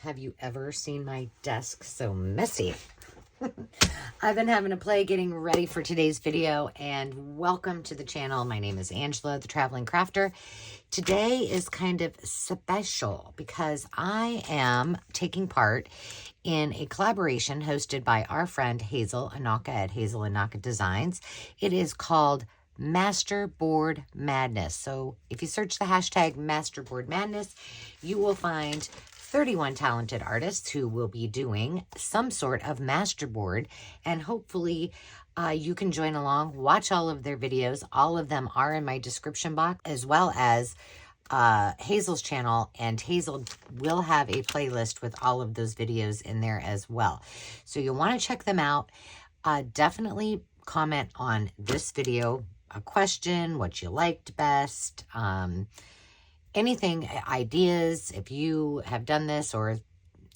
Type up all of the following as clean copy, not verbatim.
Have you ever seen my desk so messy? I've been having to play getting ready for today's video, and welcome to the channel. My name is Angela, the Traveling Crafter. Today is kind of special because I am taking part in a collaboration hosted by our friend Hazel Anaka at Hazel Anaka Designs. It is called Masterboard Madness. So if you search the hashtag Masterboard Madness, you will find 31 talented artists who will be doing some sort of masterboard, and hopefully you can join along, watch all of their videos. All of them are in my description box, as well as Hazel's channel, and Hazel will have a playlist with all of those videos in there as well. So you'll want to check them out. Definitely comment on this video, a question, what you liked best, anything, ideas, if you have done this or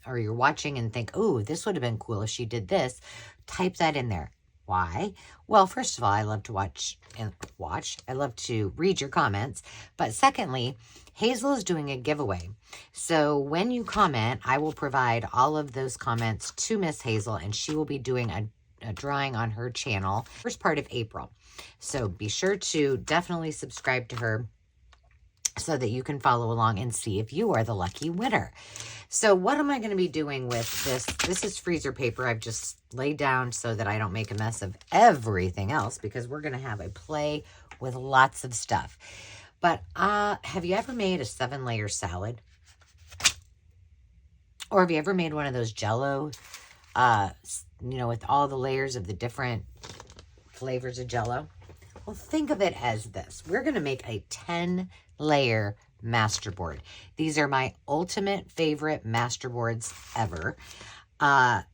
you're watching and think, oh, this would have been cool if she did this, type that in there. Why? Well, first of all, I love to watch. I love to read your comments. But secondly, Hazel is doing a giveaway. So when you comment, I will provide all of those comments to Miss Hazel, and she will be doing a drawing on her channel first part of April. So be sure to definitely subscribe to her so that you can follow along and see if you are the lucky winner. So what am I going to be doing with this? This is freezer paper I've just laid down so that I don't make a mess of everything else, because we're going to have a play with lots of stuff. But have you ever made a 7-layer salad? Or have you ever made one of those Jell-O, with all the layers of the different flavors of Jell-O? Well, think of it as this. We're going to make a 10-layer masterboard. These are my ultimate favorite masterboards ever. But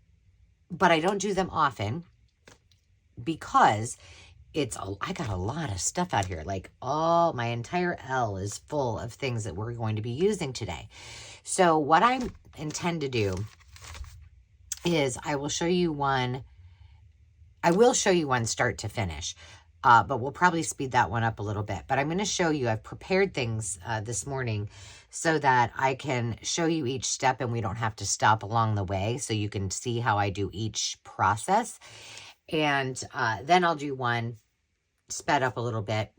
I don't do them often because I got a lot of stuff out here. Like my entire L is full of things that we're going to be using today. So what I intend to do is I will show you one start to finish. But we'll probably speed that one up a little bit. But I'm going to show you, I've prepared things this morning so that I can show you each step and we don't have to stop along the way, so you can see how I do each process. And then I'll do one sped up a little bit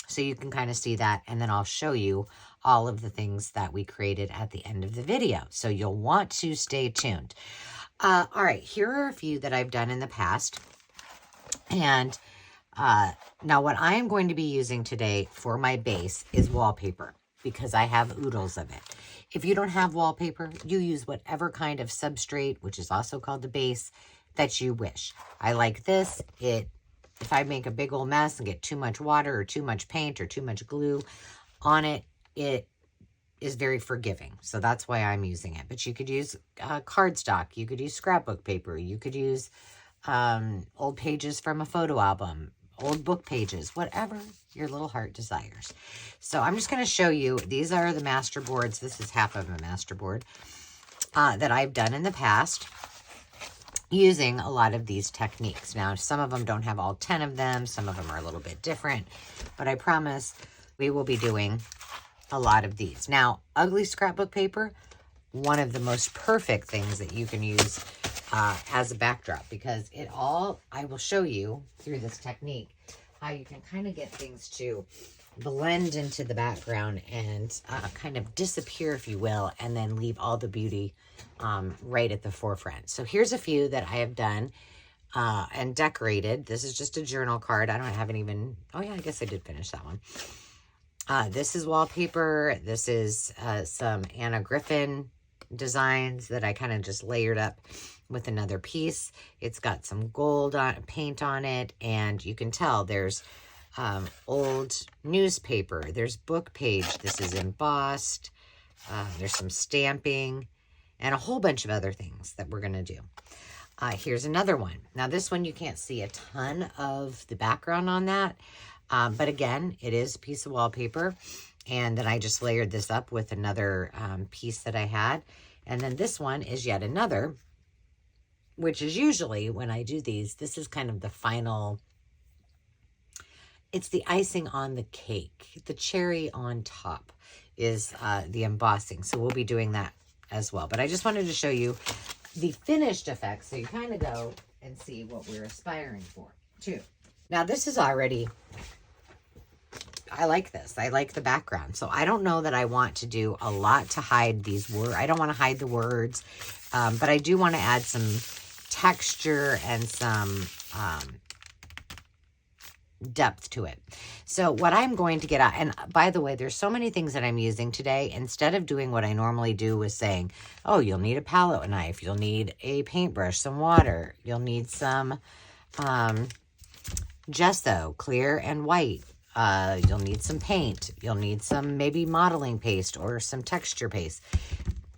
so you can kind of see that. And then I'll show you all of the things that we created at the end of the video. So you'll want to stay tuned. All right, here are a few that I've done in the past. And now what I am going to be using today for my base is wallpaper, because I have oodles of it. If you don't have wallpaper, you use whatever kind of substrate, which is also called the base, that you wish. I like this. If I make a big old mess and get too much water or too much paint or too much glue on it, it is very forgiving. So that's why I'm using it. But you could use cardstock. You could use scrapbook paper. You could use old pages from a photo album, old book pages, whatever your little heart desires. So I'm just going to show you. These are the masterboards. This is half of a masterboard that I've done in the past using a lot of these techniques. Now, some of them don't have all 10 of them. Some of them are a little bit different, but I promise we will be doing a lot of these. Now, ugly scrapbook paper, one of the most perfect things that you can use as a backdrop, because I will show you through this technique how you can kind of get things to blend into the background and kind of disappear, if you will, and then leave all the beauty right at the forefront. So here's a few that I have done and decorated. This is just a journal card. I haven't even, oh yeah, I guess I did finish that one. This is wallpaper. This is some Anna Griffin designs that I kind of just layered up with another piece. It's got some gold paint on it, and you can tell there's old newspaper. There's book page. This is embossed. There's some stamping and a whole bunch of other things that we're going to do. Here's another one. Now, this one, you can't see a ton of the background on that. But again, it is a piece of wallpaper. And then I just layered this up with another piece that I had. And then this one is yet another, which is usually when I do these, this is kind of the final, it's the icing on the cake. The cherry on top is the embossing. So we'll be doing that as well. But I just wanted to show you the finished effect so you kind of go and see what we're aspiring for too. Now this is already, I like this. I like the background. So I don't know that I want to do a lot to hide these words. I don't want to hide the words, but I do want to add some texture and some depth to it. So what I'm going to get out, and by the way, there's so many things that I'm using today. Instead of doing what I normally do with saying, oh, you'll need a palette knife, you'll need a paintbrush, some water, you'll need some gesso, clear and white, you'll need some paint, you'll need some maybe modeling paste or some texture paste,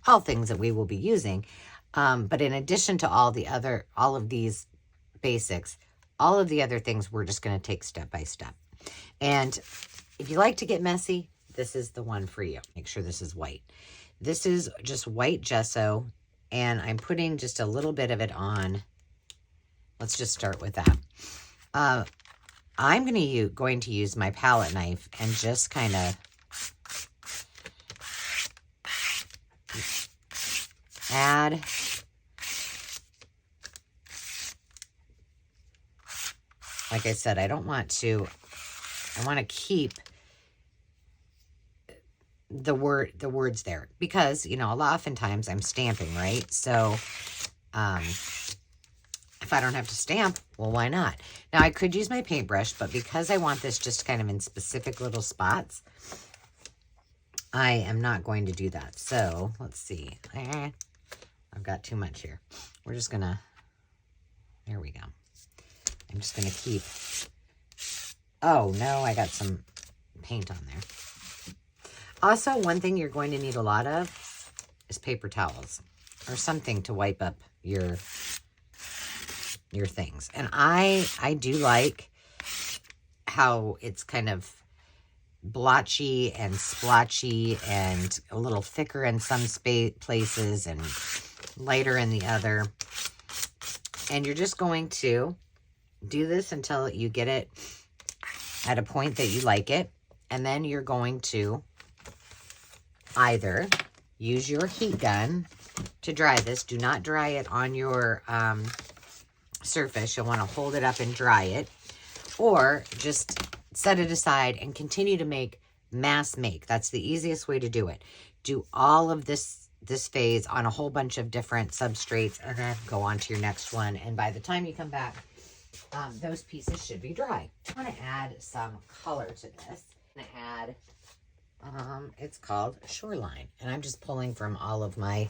all things that we will be using. But in addition to all of these basics, all of the other things we're just going to take step by step. And if you like to get messy, this is the one for you. Make sure this is white. This is just white gesso, and I'm putting just a little bit of it on. Let's just start with that. I'm going to use my palette knife and just kind of add like I said, I want to keep the words there because, you know, oftentimes I'm stamping, right? So, if I don't have to stamp, well, why not? Now I could use my paintbrush, but because I want this just kind of in specific little spots, I am not going to do that. So let's see. I've got too much here. We're just gonna, there we go. I'm just going to keep, oh no, I got some paint on there. Also, one thing you're going to need a lot of is paper towels or something to wipe up your things. And I do like how it's kind of blotchy and splotchy and a little thicker in some places and lighter in the other. And you're just going to do this until you get it at a point that you like it. And then you're going to either use your heat gun to dry this. Do not dry it on your surface. You'll want to hold it up and dry it. Or just set it aside and continue to make mass make. That's the easiest way to do it. Do all of this phase on a whole bunch of different substrates and then go on to your next one. And by the time you come back, those pieces should be dry. I want to add some color to this. I'm going to add, it's called Shoreline. And I'm just pulling from all of my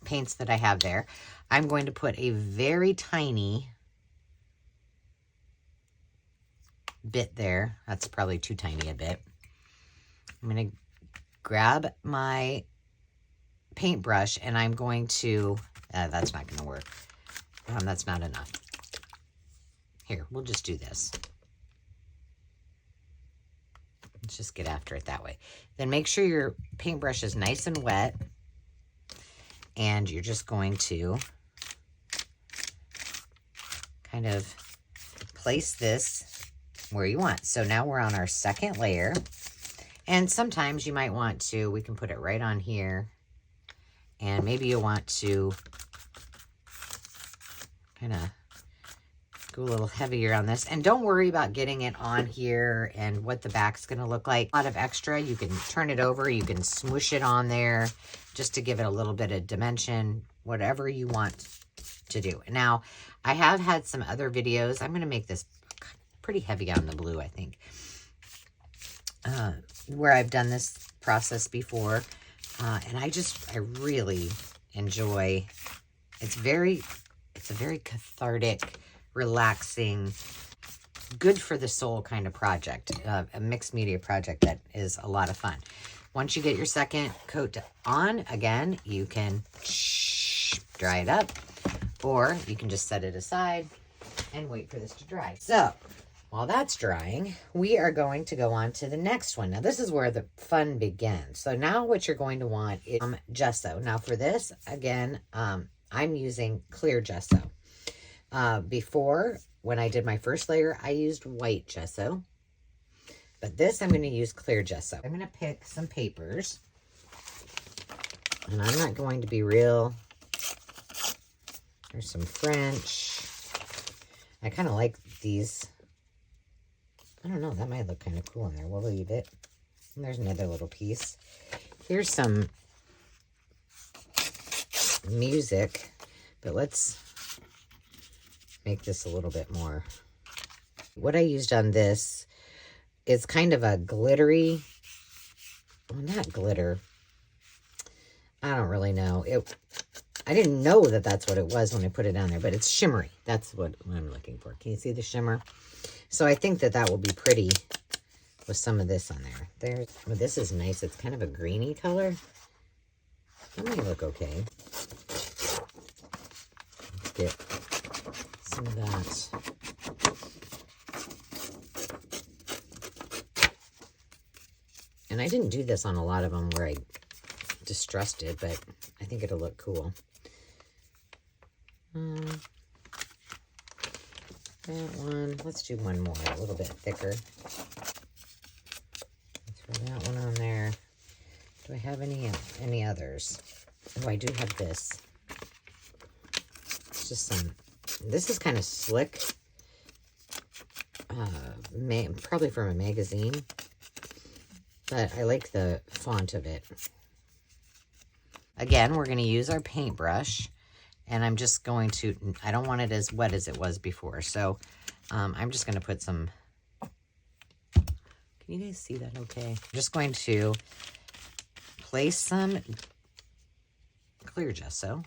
paints that I have there. I'm going to put a very tiny bit there. That's probably too tiny a bit. I'm going to grab my paintbrush and I'm going to, that's not going to work. That's not enough. Here, we'll just do this. Let's just get after it that way. Then make sure your paintbrush is nice and wet. And you're just going to kind of place this where you want. So now we're on our second layer. And sometimes you might want to, we can put it right on here. And maybe you want to kind of go a little heavier on this. And don't worry about getting it on here and what the back's going to look like. A lot of extra. You can turn it over. You can smoosh it on there just to give it a little bit of dimension, whatever you want to do. Now, I have had some other videos. I'm going to make this pretty heavy on the blue, I think, where I've done this process before. And I really enjoy, it's a very cathartic, relaxing, good for the soul kind of project, a mixed media project that is a lot of fun. Once you get your second coat on, again, you can dry it up, or you can just set it aside and wait for this to dry. So while that's drying, we are going to go on to the next one. Now, this is where the fun begins. So now what you're going to want is gesso. Now for this, again, I'm using clear gesso. Before, when I did my first layer, I used white gesso. But this, I'm going to use clear gesso. I'm going to pick some papers. And I'm not going to be real. There's some French. I kind of like these. I don't know. That might look kind of cool in there. We'll leave it. And there's another little piece. Here's some music. But let's make this a little bit more. What I used on this is kind of a glittery. Well, not glitter. I don't really know. I didn't know that that's what it was when I put it down there, but it's shimmery. That's what I'm looking for. Can you see the shimmer? So I think that that will be pretty with some of this on there. Oh, this is nice. It's kind of a greeny color. That might look okay. Let's get some of that. And I didn't do this on a lot of them where I distressed it, but I think it'll look cool. That one, let's do one more, a little bit thicker. Throw that one on there. Do I have any others? Oh, I do have this. It's just some, this is kind of slick. Probably from a magazine. But I like the font of it. Again, we're going to use our paintbrush. And I'm just going to, I don't want it as wet as it was before. So I'm just going to put some, can you guys see that okay? I'm just going to place some clear gesso.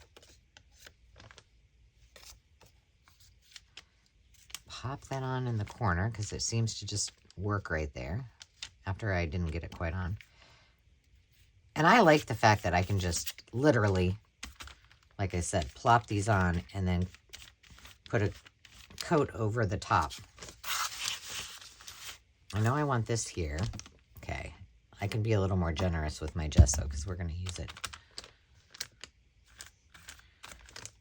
Pop that on in the corner because it seems to just work right there after I didn't get it quite on. And I like the fact that I can just literally, like I said, plop these on and then put a coat over the top. I know I want this here. Okay. I can be a little more generous with my gesso because we're going to use it.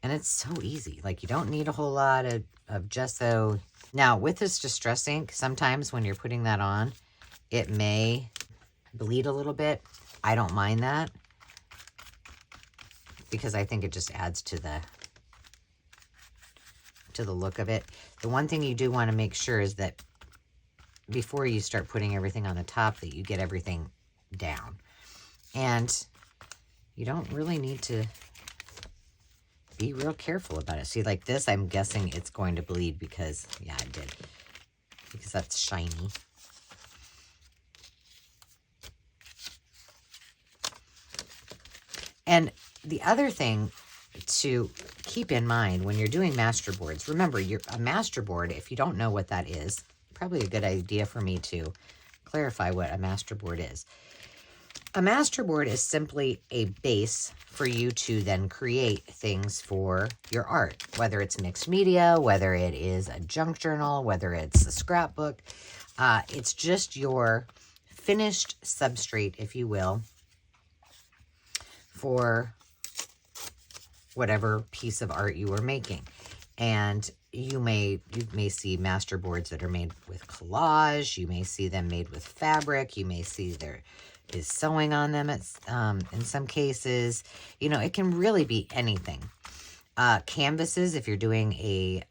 And it's so easy. Like, you don't need a whole lot of gesso. Now, with this distress ink, sometimes when you're putting that on, it may bleed a little bit. I don't mind that, because I think it just adds to the look of it. The one thing you do want to make sure is that before you start putting everything on the top, that you get everything down. And you don't really need to be real careful about it. See, like this, I'm guessing it's going to bleed because, yeah, it did. Because that's shiny. And the other thing to keep in mind when you're doing masterboards, remember, a masterboard, if you don't know what that is, probably a good idea for me to clarify what a masterboard is. A masterboard is simply a base for you to then create things for your art, whether it's mixed media, whether it is a junk journal, whether it's a scrapbook. It's just your finished substrate, if you will, for whatever piece of art you are making. And you may see masterboards that are made with collage. You may see them made with fabric. You may see there is sewing on them in some cases. You know, it can really be anything. Canvases, if you're doing a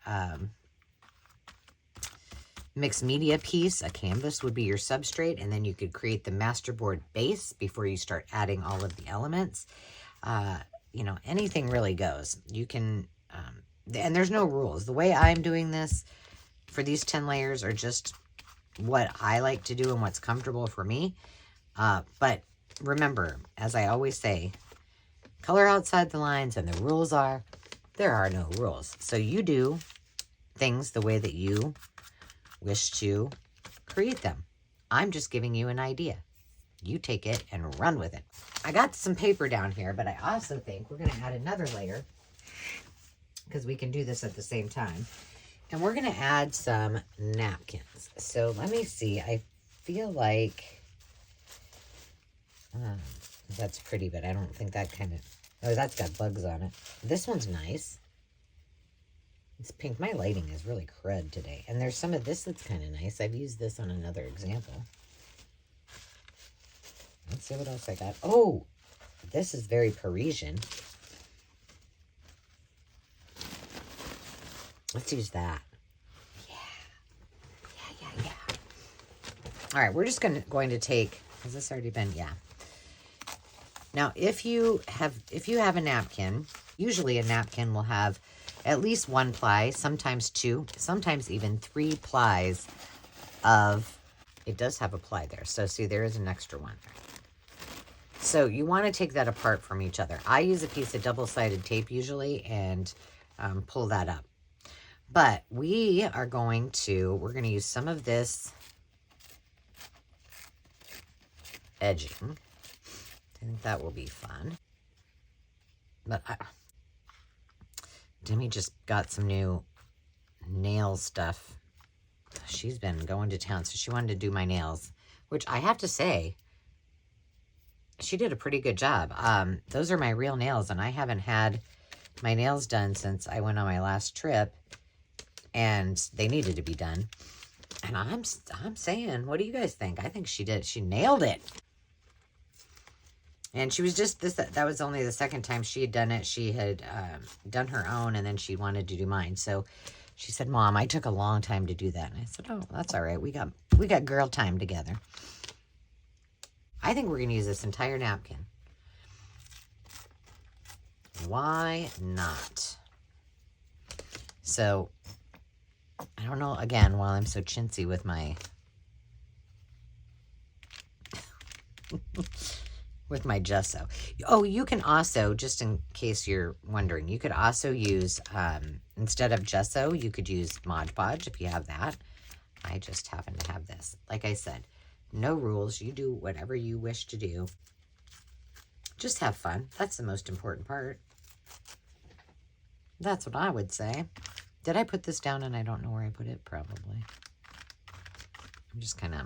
mixed media piece, a canvas would be your substrate, and then you could create the masterboard base before you start adding all of the elements. You know, anything really goes. You can, and there's no rules. The way I'm doing this for these 10 layers are just what I like to do and what's comfortable for me. But remember, as I always say, color outside the lines, and the rules are, there are no rules. So you do things the way that you wish to create them. I'm just giving you an idea. You take it and run with it. I got some paper down here, but I also think we're going to add another layer because we can do this at the same time. And we're going to add some napkins. So let me see. I feel like that's pretty, but I don't think that kind of... Oh, that's got bugs on it. This one's nice. It's pink. My lighting is really crud today. And there's some of this that's kind of nice. I've used this on another example. Let's see what else I got. Oh, this is very Parisian. Let's use that. Yeah. All right, we're just going to take, has this already been? Yeah. Now, if you have a napkin, usually a napkin will have at least 1 ply, sometimes 2, sometimes even 3 plies of, it does have a ply there. So see, there is an extra one. So you want to take that apart from each other. I use a piece of double-sided tape usually and pull that up. But we're going to use some of this edging. I think that will be fun. But Demi just got some new nail stuff. She's been going to town, so she wanted to do my nails, which I have to say, she did a pretty good job. Those are my real nails, and I haven't had my nails done since I went on my last trip, and they needed to be done. And I'm saying, what do you guys think? I think she nailed it. And she was just, that was only the second time she had done it. She had done her own, and then she wanted to do mine. So she said, Mom, I took a long time to do that. And I said, oh, that's all right. We got girl time together. I think we're going to use this entire napkin. Why not? So, I don't know, again, while I'm so chintzy with my with my gesso. Oh, you can also, just in case you're wondering, you could also use, instead of gesso, you could use Mod Podge if you have that. I just happen to have this. Like I said, no rules. You do whatever you wish to do. Just have fun. That's the most important part. That's what I would say. Did I put this down and I don't know where I put it? Probably. I'm just kind of...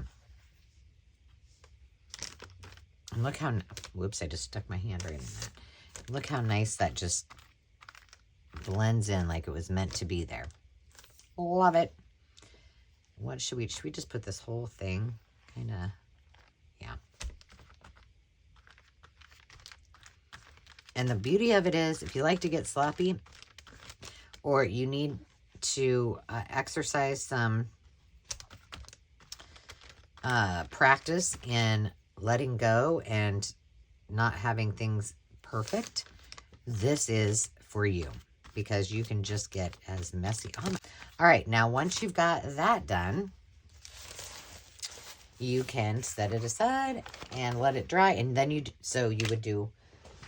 And look how... Whoops, I just stuck my hand right in that. Look how nice that just blends in like it was meant to be there. Love it. What should we just put this whole thing kind of... Yeah. And the beauty of it is, if you like to get sloppy, or you need to exercise some practice in letting go and not having things perfect, this is for you, because you can just get as messy. All right, now once you've got that done, you can set it aside and let it dry, and then you would do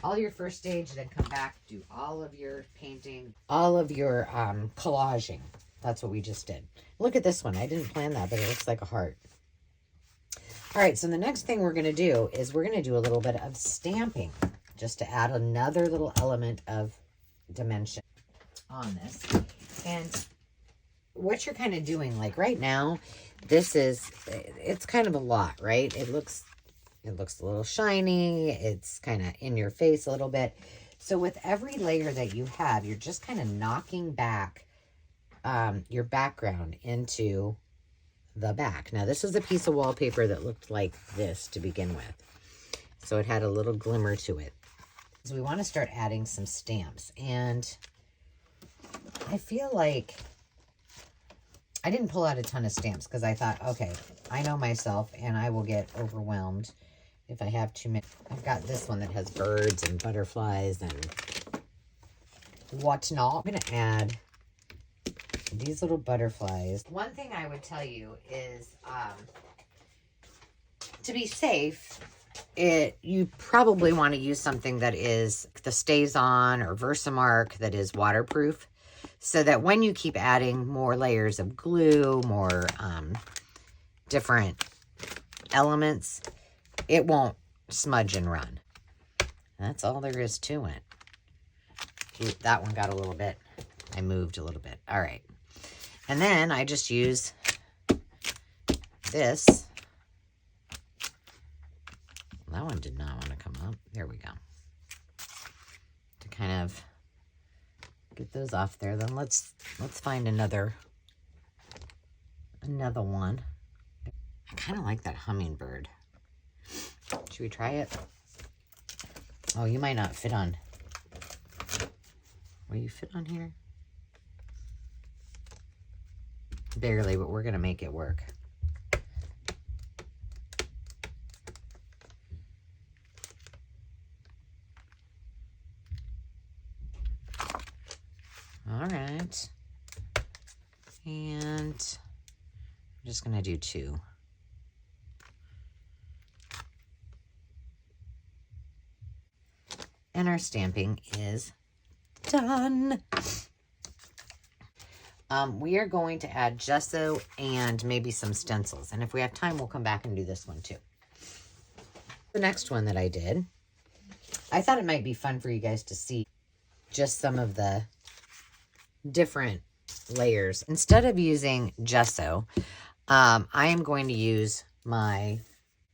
all your first stage, then come back, do all of your painting, all of your collaging. That's what we just did. Look at this one. I didn't plan that, but it looks like a heart. All right, so the next thing we're going to do is we're going to do a little bit of stamping, just to add another little element of dimension on this. And what you're kind of doing, like right now, it's kind of a lot, right? It looks a little shiny. It's kind of in your face a little bit. So with every layer that you have, you're just kind of knocking back your background into the back. Now, this is a piece of wallpaper that looked like this to begin with. So it had a little glimmer to it. So we want to start adding some stamps. And I feel like I didn't pull out a ton of stamps because I thought, okay, I know myself and I will get overwhelmed if I have too many. I've got this one that has birds and butterflies and whatnot. I'm going to add these little butterflies. One thing I would tell you is to be safe, you probably want to use something that is the Stays On or Versamark that is waterproof, so that when you keep adding more layers of glue, more different elements, it won't smudge and run. That's all there is to it. That one got a little bit, I moved a little bit. All right. And then I just use this. That one did not want to come up. There we go. To kind of get those off there. Then let's find another one. I kind of like that hummingbird. Should we try it? Oh, you might not fit on. Will you fit on here? Barely, but we're going to make it work. All right. And I'm just going to do 2. And our stamping is done. We are going to add gesso and maybe some stencils. And if we have time, we'll come back and do this one too. The next one that I did, I thought it might be fun for you guys to see just some of the different layers. Instead of using gesso, I am going to use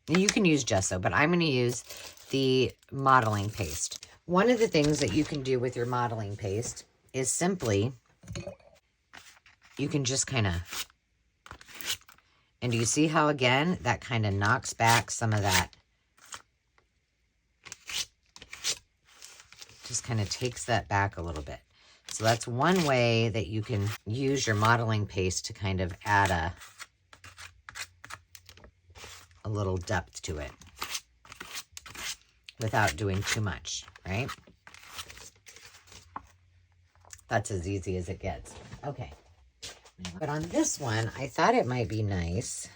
you can use gesso, but I'm going to use the modeling paste. One of the things that you can do with your modeling paste is simply, you can just kind of, and do you see how, again, that kind of knocks back some of that, just kind of takes that back a little bit. So that's one way that you can use your modeling paste to kind of add a little depth to it without doing too much, right? That's as easy as it gets. Okay. But on this one, I thought it might be nice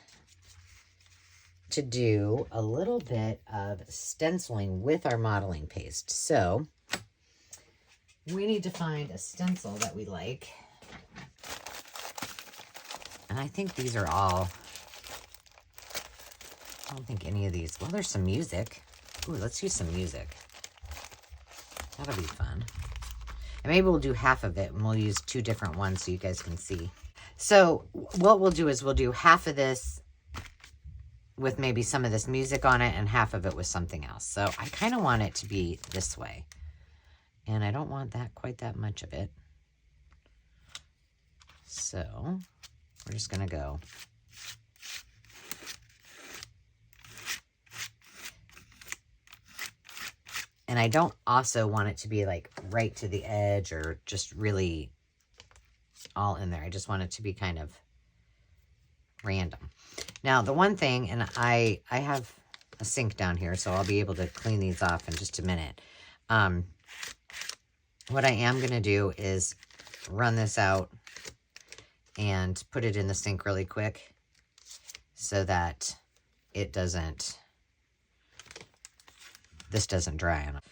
to do a little bit of stenciling with our modeling paste. So we need to find a stencil that we like. And I think these are all, I don't think any of these, well, there's some music. Ooh, let's use some music. That'll be fun. And maybe we'll do half of it and we'll use 2 different ones so you guys can see. So what we'll do is we'll do half of this with maybe some of this music on it and half of it with something else. So I kind of want it to be this way. And I don't want that quite that much of it. So we're just going to go. And I don't also want it to be like right to the edge or just really all in there. I just want it to be kind of random. Now, the one thing, and I have a sink down here, so I'll be able to clean these off in just a minute. What I am going to do is run this out and put it in the sink really quick so that it doesn't, this doesn't dry on it.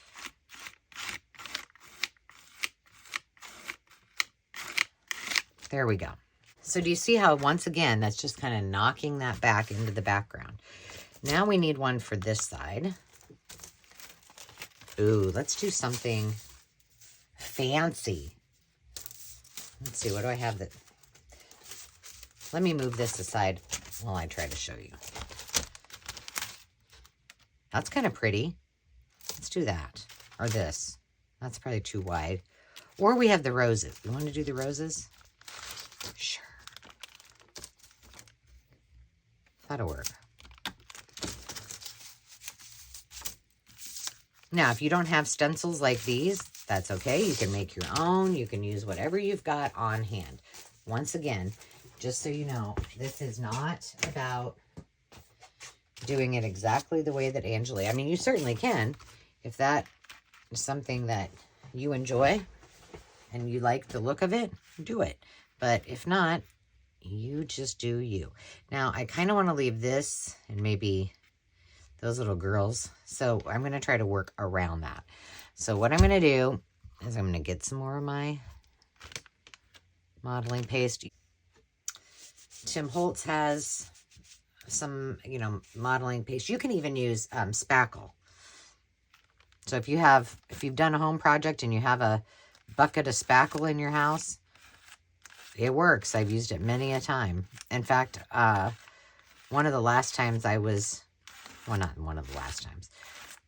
There we go. So do you see how, once again, that's just kind of knocking that back into the background. Now we need one for this side. Ooh, let's do something fancy. Let's see, what do I have that... Let me move this aside while I try to show you. That's kind of pretty. Let's do that. Or this. That's probably too wide. Or we have the roses. You want to do the roses? Sure. That'll work. Now, if you don't have stencils like these, that's okay. You can make your own. You can use whatever you've got on hand. Once again, just so you know, this is not about doing it exactly the way that Angela... I mean, you certainly can. If that is something that you enjoy and you like the look of it, do it. But if not, you just do you. Now, I kind of want to leave this and maybe those little girls. So I'm going to try to work around that. So what I'm going to do is I'm going to get some more of my modeling paste. Tim Holtz has some, you know, modeling paste. You can even use spackle. So if you've done a home project and you have a bucket of spackle in your house, it works. I've used it many a time. In fact, one of the last times I was, well, not one of the last times.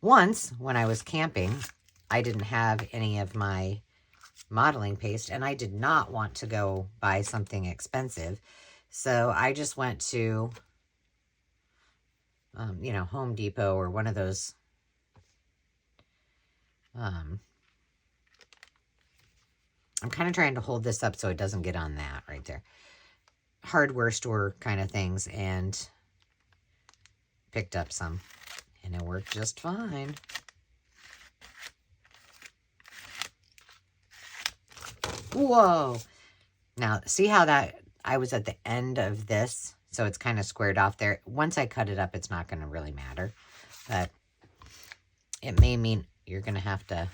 Once, when I was camping, I didn't have any of my modeling paste, and I did not want to go buy something expensive. So I just went to you know, Home Depot or one of those, I'm kind of trying to hold this up so it doesn't get on that right there. Hardware store kind of things, and picked up some, and it worked just fine. Whoa. Now, see how that, I was at the end of this, so it's kind of squared off there. Once I cut it up, it's not going to really matter, but it may mean you're going to have to,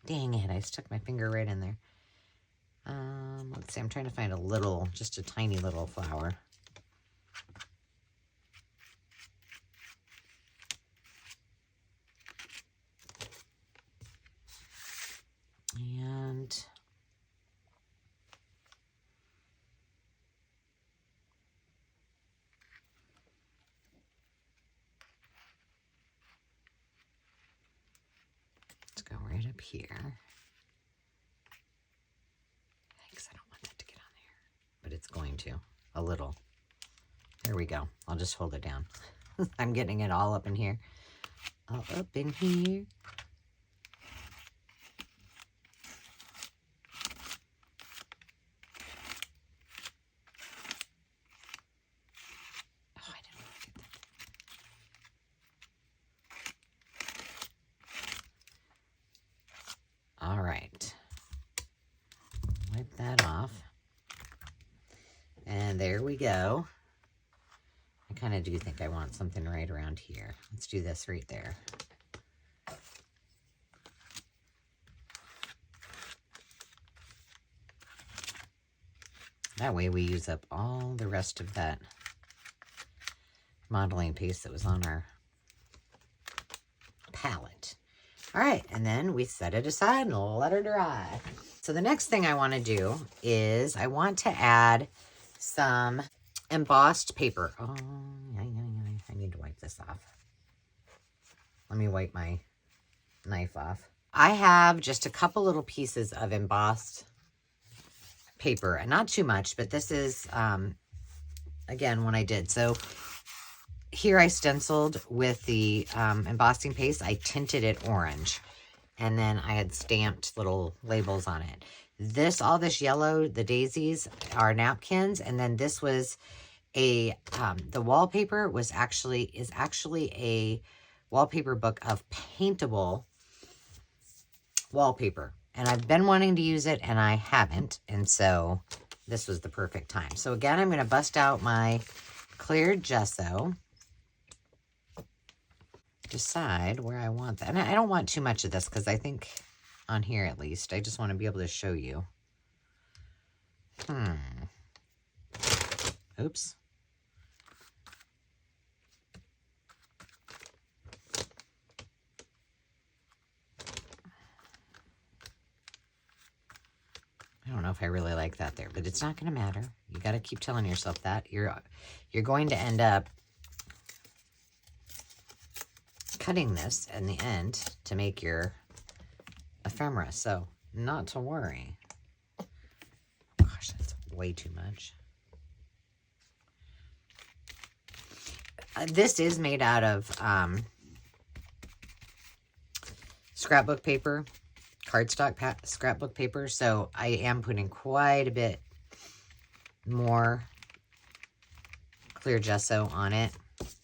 dang it, I stuck my finger right in there. Let's see, I'm trying to find a little, just a tiny little flower. And let's go right up here. Thanks, I don't want that to get on there, but it's going to, a little. There we go. I'll just hold it down. I'm getting it all up in here. All up in here. All right, wipe that off. And there we go. I kind of do think I want something right around here. Let's do this right there. That way we use up all the rest of that modeling paste that was on our palette. All right, and then we set it aside and let her dry. So the next thing I want to do is I want to add some embossed paper. Oh, I need to wipe this off. Let me wipe my knife off. I have just a couple little pieces of embossed paper, and not too much, but this is, again, what I did. So here I stenciled with the embossing paste. I tinted it orange, and then I had stamped little labels on it. This, all this yellow, the daisies are napkins, and then this was a, the wallpaper is actually a wallpaper book of paintable wallpaper. And I've been wanting to use it, and I haven't, and so this was the perfect time. So again, I'm going to bust out my cleared gesso. Decide where I want that. And I don't want too much of this because I think on here at least, I just want to be able to show you. Oops. I don't know if I really like that there, but it's not going to matter. You got to keep telling yourself that. You're going to end up cutting this in the end to make your ephemera, so not to worry. Gosh, that's way too much. This is made out of scrapbook paper, cardstock scrapbook paper, so I am putting quite a bit more clear gesso on it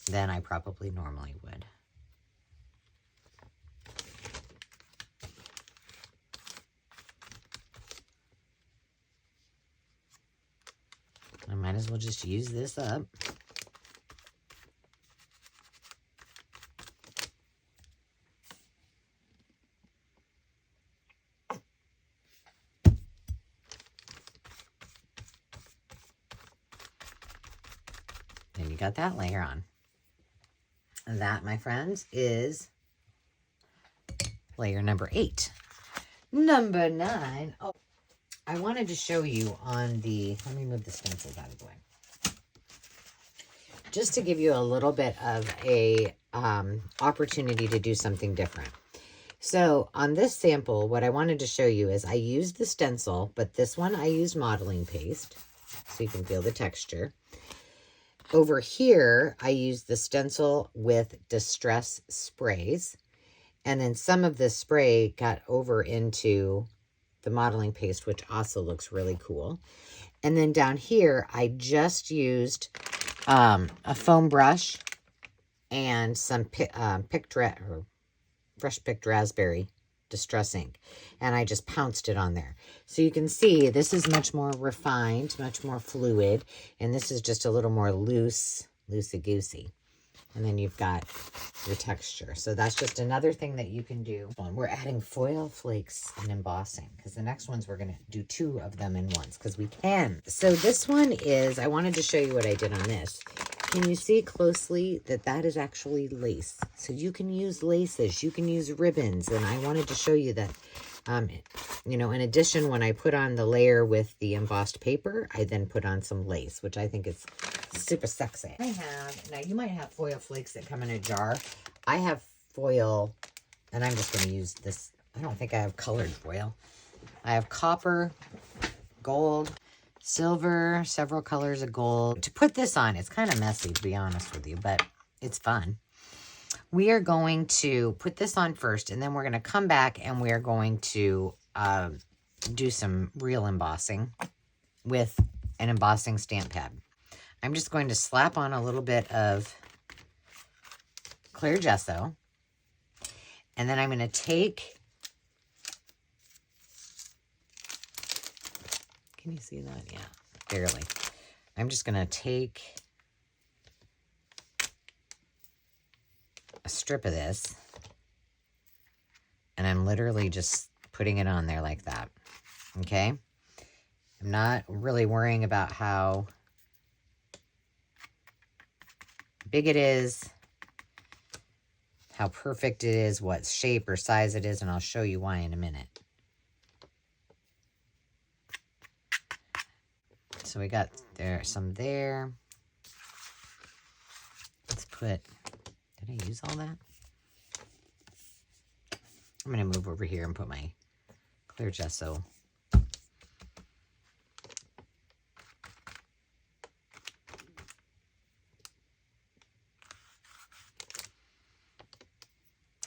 than I probably normally would. I might as well just use this up. Then you got that layer on. And that, my friends, is layer number 8. Number 9. Oh, I wanted to show you on the, let me move the stencils out of the way. Just to give you a little bit of a opportunity to do something different. So on this sample, what I wanted to show you is I used the stencil, but this one I used modeling paste, so you can feel the texture. Over here, I use the stencil with Distress Sprays. And then some of the spray got over into the modeling paste, which also looks really cool. And then down here, I just used a foam brush and some fresh picked raspberry distress ink. And I just pounced it on there. So you can see this is much more refined, much more fluid. And this is just a little more loosey-goosey. And then you've got your texture. So that's just another thing that you can do. We're adding foil flakes and embossing because the next ones we're going to do 2 of them in once because we can. So this one is, I wanted to show you what I did on this. Can you see closely that that is actually lace? So you can use laces, you can use ribbons. And I wanted to show you that, you know, in addition, when I put on the layer with the embossed paper, I then put on some lace, which I think is super sexy. I have, now you might have foil flakes that come in a jar. I have foil, and I'm just going to use this. I don't think I have colored foil. I have copper, gold, silver, several colors of gold. To put this on, it's kind of messy, to be honest with you, but it's fun. We are going to put this on first, and then we're going to come back and we're going to do some real embossing with an embossing stamp pad. I'm just going to slap on a little bit of clear gesso, and then I'm going to take, can you see that? Yeah, barely. I'm just going to take a strip of this, and I'm literally just putting it on there like that, okay? I'm not really worrying about how big it is, how perfect it is, what shape or size it is, and I'll show you why in a minute. So we got some there. Let's put, did I use all that? I'm going to move over here and put my clear gesso.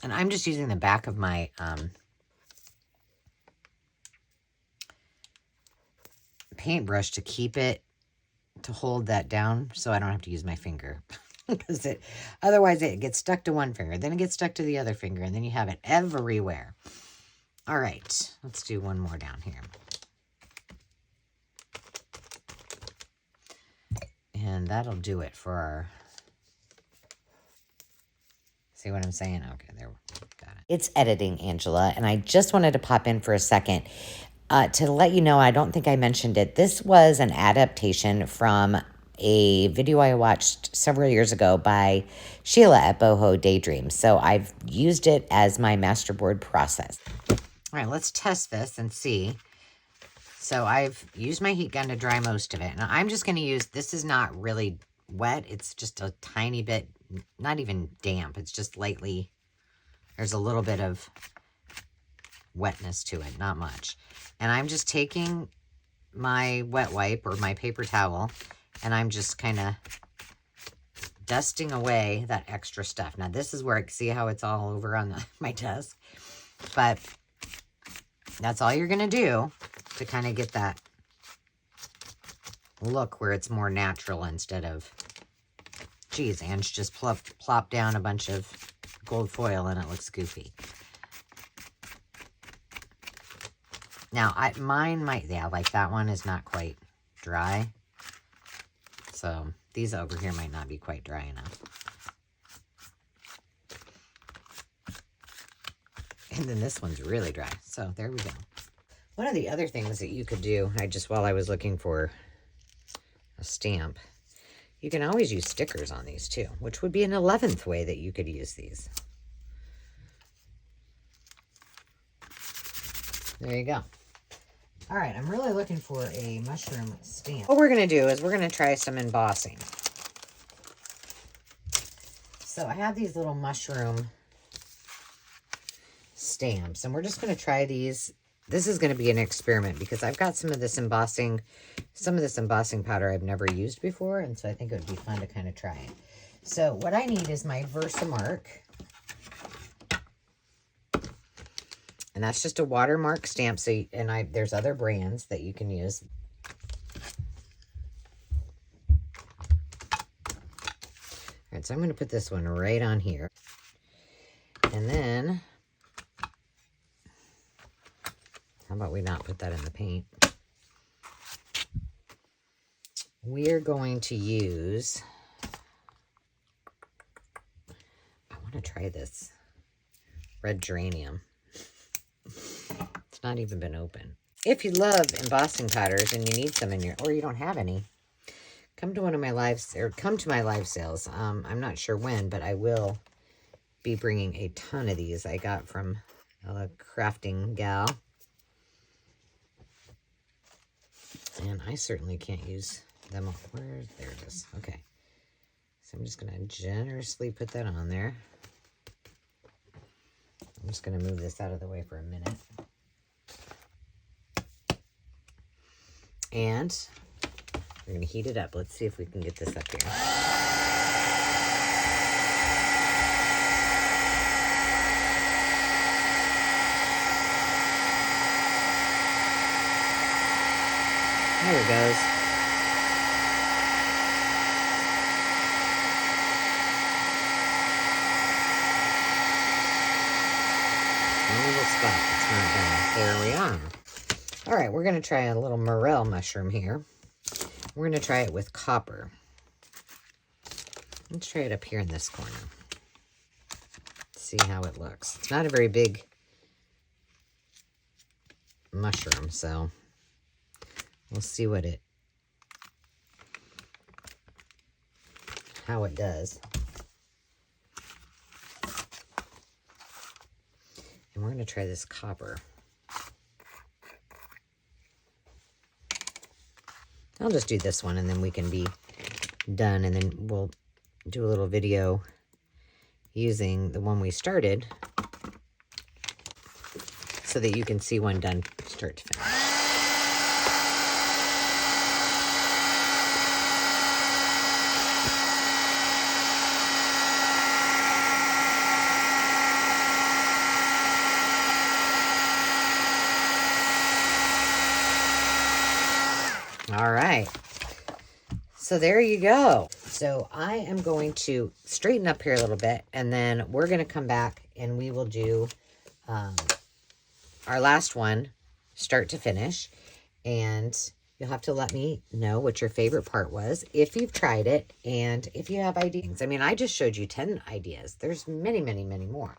And I'm just using the back of my paintbrush to keep it, to hold that down so I don't have to use my finger. Because otherwise it gets stuck to one finger, then it gets stuck to the other finger, and then you have it everywhere. All right, let's do one more down here. And that'll do it for our, see what I'm saying? Okay, there, got it. It's editing, Angela, and I just wanted to pop in for a second to let you know, I don't think I mentioned it. This was an adaptation from a video I watched several years ago by Sheila at Boho Daydreams. So I've used it as my masterboard process. All right, let's test this and see. So I've used my heat gun to dry most of it. Now I'm just going to use, this is not really wet. It's just a tiny bit, not even damp. It's just lightly, there's a little bit of wetness to it, not much. And I'm just taking my wet wipe or my paper towel, and I'm just kind of dusting away that extra stuff. Now this is where I see how it's all over on my desk, but that's all you're going to do to kind of get that look where it's more natural instead of, geez, Ange just plop down a bunch of gold foil and it looks goofy. Now, mine might, yeah, like that one is not quite dry. So these over here might not be quite dry enough. And then this one's really dry. So there we go. One of the other things that you could do, while I was looking for a stamp, you can always use stickers on these too, which would be an 11th way that you could use these. There you go. All right, I'm really looking for a mushroom stamp. What we're going to do is we're going to try some embossing. So I have these little mushroom stamps, and we're just going to try these this is going to be an experiment because I've got some of this embossing powder I've never used before, and so I think it would be fun to kind of try it. So what I need is my Versamark, and that's just a watermark stamp. So, there's other brands that you can use. All right, so I'm going to put this one right on here, and then how about we not put that in the paint? We're going to use, I want to try this red geranium. It's not even been open. If you love embossing powders and you need some in your, or you don't have any, come to one of my lives, or come to my live sales. I'm not sure when, but I will be bringing a ton of these I got from a crafting gal. And I certainly can't use them all. There it is. Okay. So I'm just going to generously put that on there. I'm just going to move this out of the way for a minute. And we're going to heat it up. Let's see if we can get this up here. There it goes. One little spot that's not done. There we are. All right, we're going to try a little morel mushroom here. We're going to try it with copper. Let's try it up here in this corner. See how it looks. It's not a very big mushroom, so we'll see how it does. And we're going to try this copper. I'll just do this one and then we can be done, and then we'll do a little video using the one we started so that you can see one done start to finish. All right, so there you go. So I am going to straighten up here a little bit, and then we're going to come back and we will do our last one, start to finish. And you'll have to let me know what your favorite part was, if you've tried it, and if you have ideas. I mean, I just showed you 10 ideas. There's many, many, many more.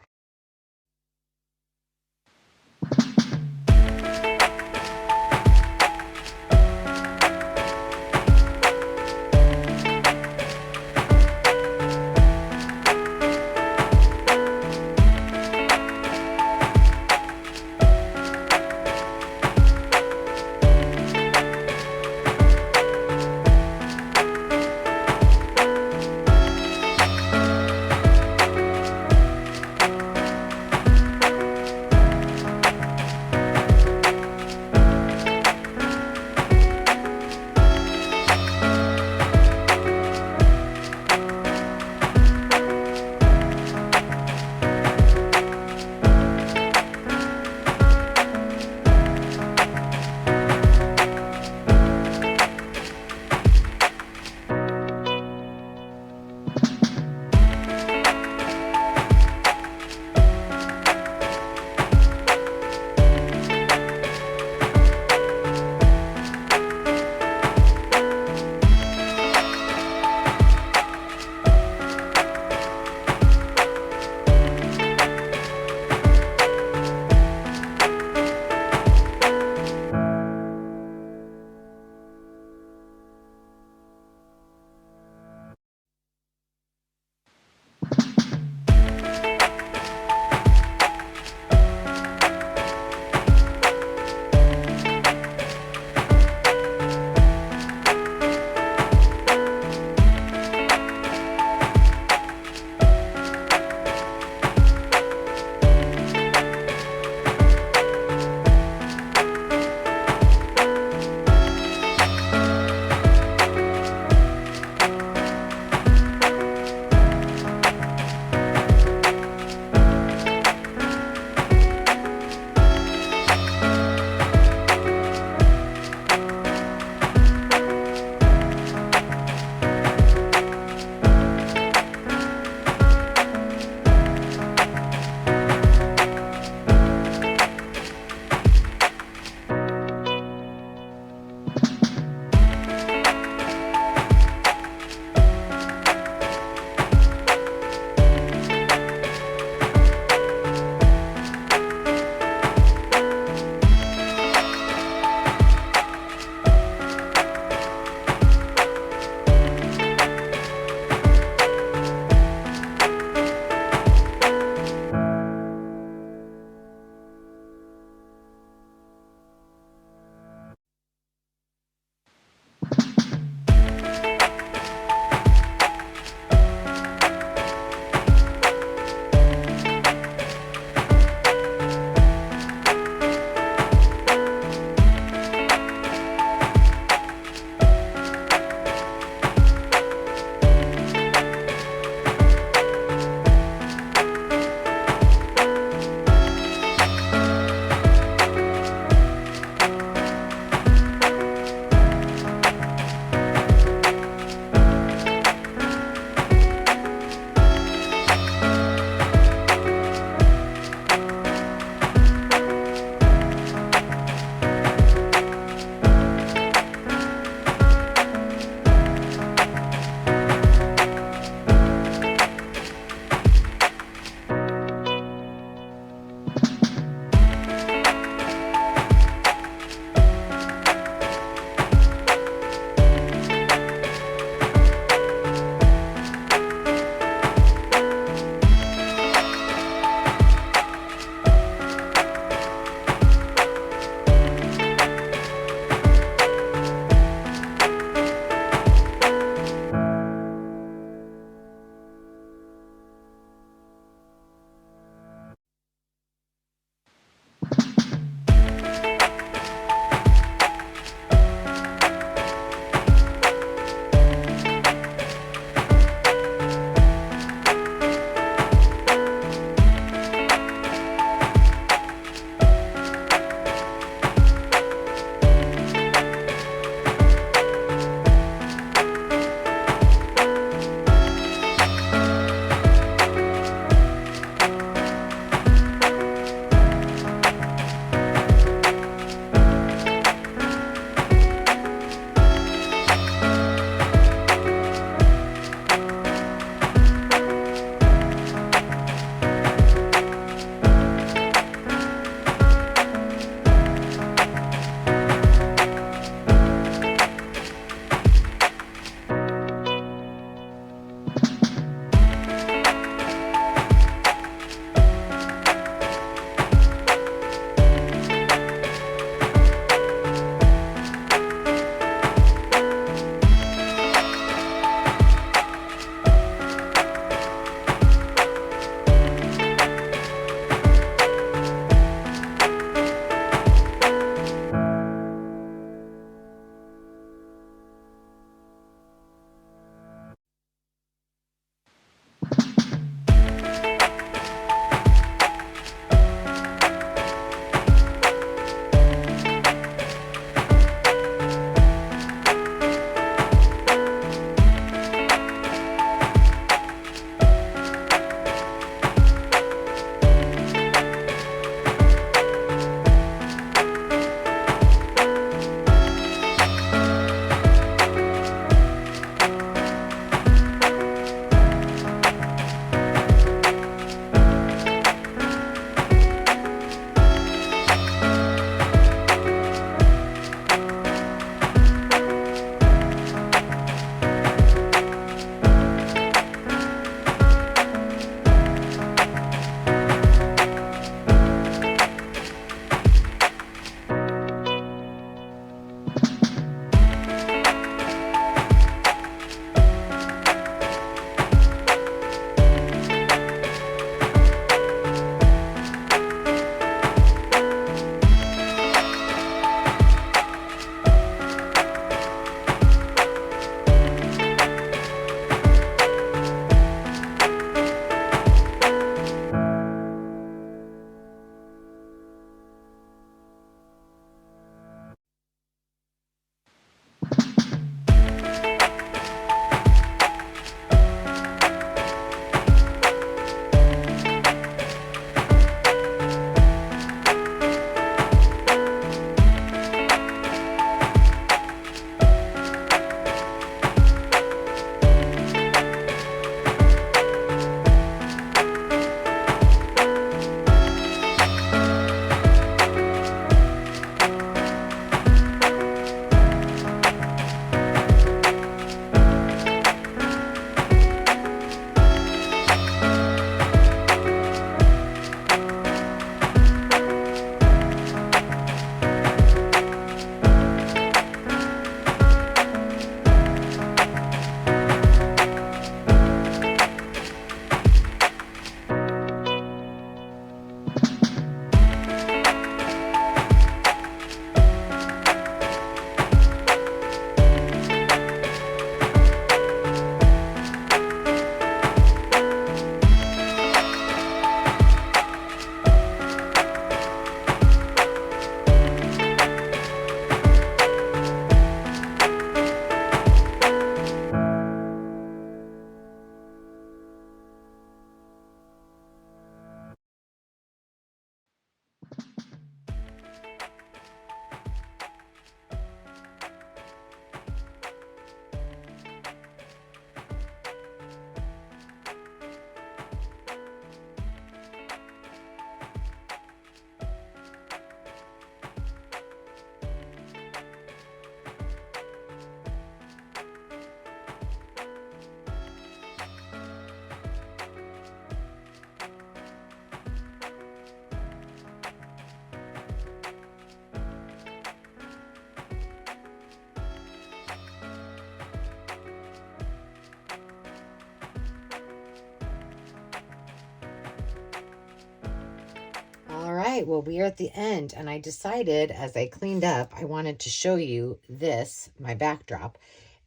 right, well, we are at the end, and I decided as I cleaned up, I wanted to show you this, my backdrop,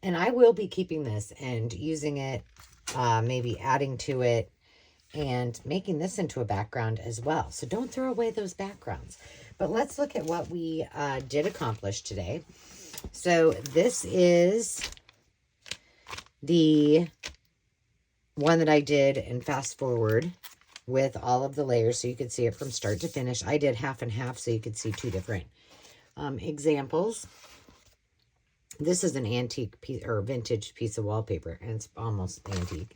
and I will be keeping this and using it, maybe adding to it, and making this into a background as well. So don't throw away those backgrounds. But let's look at what we did accomplish today. So this is the one that I did in fast forward with all of the layers so you could see it from start to finish. I did half and half so you could see two different examples. This is an antique piece or vintage piece of wallpaper, and it's almost antique.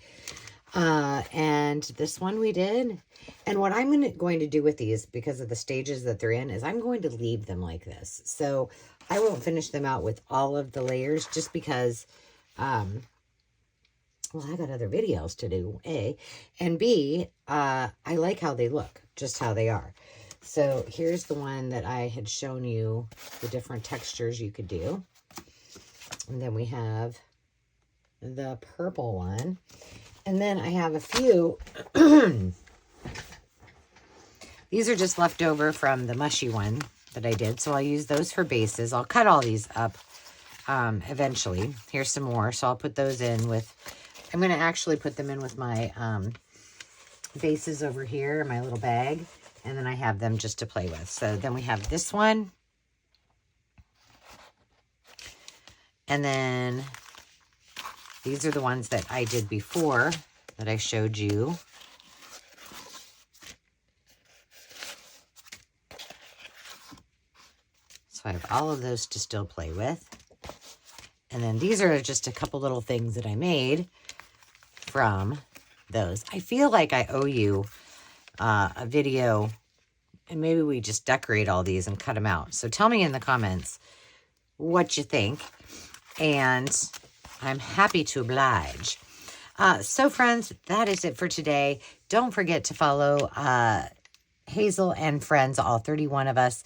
And this one we did. And what I'm going to do with these, because of the stages that they're in, is I'm going to leave them like this. So I won't finish them out with all of the layers just because, well, I got other videos to do, A. And B, I like how they look, just how they are. So here's the one that I had shown you, the different textures you could do. And then we have the purple one. And then I have a few. These are just left over from the mushy one that I did. So I'll use those for bases. I'll cut all these up eventually. Here's some more. So I'll put those in with, I'm going to actually put them in with my bases over here in my little bag. And then I have them just to play with. So then we have this one. And then these are the ones that I did before that I showed you. So I have all of those to still play with. And then these are just a couple little things that I made from those. I feel like I owe you a video, and maybe we just decorate all these and cut them out. So tell me in the comments what you think. And I'm happy to oblige. So friends, that is it for today. Don't forget to follow Hazel and friends, all 31 of us.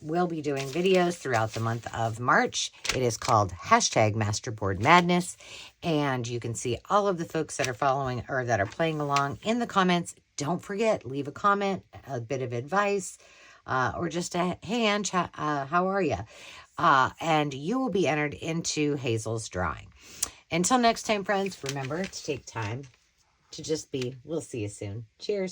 We'll be doing videos throughout the month of March. It is called #Masterboard Madness. And you can see all of the folks that are following or that are playing along in the comments. Don't forget, leave a comment, a bit of advice, or just a, hey, Ange, how are you? And you will be entered into Hazel's drawing. Until next time, friends, remember to take time to just be. We'll see you soon. Cheers.